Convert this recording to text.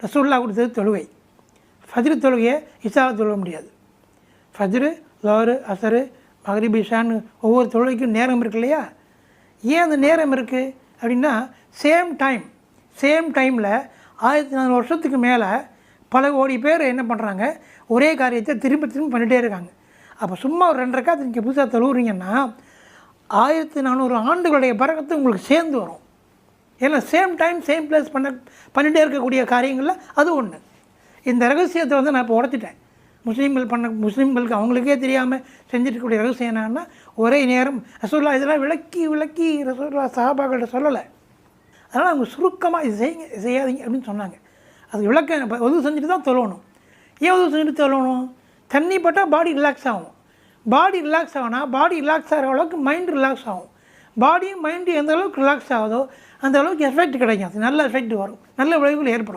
ரசூலுல்லாஹ் கொடுத்தது தொழுகை. ஃபஜ்ரு தொழுகையை இஷாவில் தொழுக முடியாது. ஃபஜ்ரு, லுஹர், அஸர், மக்ரிப், இஷான்னு ஒவ்வொரு தொழுகைக்கும் நேரம் இருக்கு இல்லையா? ஏன் அந்த நேரம் இருக்குது அப்படின்னா சேம் டைமில் 1400 வருஷத்துக்கு மேலே பல கோடி பேர் என்ன பண்ணுறாங்க, ஒரே காரியத்தை திரும்ப பண்ணிகிட்டே இருக்காங்க. அப்போ சும்மா ஒரு 2 ரக்காத்து நீங்கள் புதுசாக தொழுகிறீங்கன்னா 1400 ஆண்டுகளுடைய பரக்கத்து உங்களுக்கு சேர்ந்து வரும். ஏன்னா சேம் டைம் சேம் பிளேஸ் பண்ணிகிட்டே இருக்கக்கூடிய காரியங்களில் அது ஒன்று. இந்த ரகசியத்தை வந்து நான் இப்போ உடைச்சிட்டேன். முஸ்லீம்களுக்கு அவங்களுக்கே தெரியாமல் செஞ்சுருக்கக்கூடிய ரகசியம் என்னன்னா, ஒரே நேரம் ரசூலுல்லாஹ் இதெல்லாம் விளக்கி ரசூலுல்லாஹ் சஹாபாக்கள்கிட்ட சொல்லலை. அதனால் அவங்க சுருக்கமாக இது செய்யாதீங்க அப்படின்னு சொன்னாங்க. அது விளக்க உதவு செஞ்சுட்டு தான் தொழணும். ஏன் உதவு செஞ்சுட்டு தொழணும்? தண்ணி பட்டால் பாடி ரிலாக்ஸ் ஆகும். பாடி ரிலாக்ஸ் ஆகுனா பாடி ரிலாக்ஸ் ஆகிற அளவுக்கு மைண்ட் ரிலாக்ஸ் ஆகும். பாடியும் மைண்டும் எந்த அளவுக்கு ரிலாக்ஸ் ஆகுதோ அந்த அளவுக்கு எஃபெக்ட் கிடைக்கும். அது நல்ல எஃபெக்ட் வரும், நல்ல விளைவுகள் ஏற்படும்.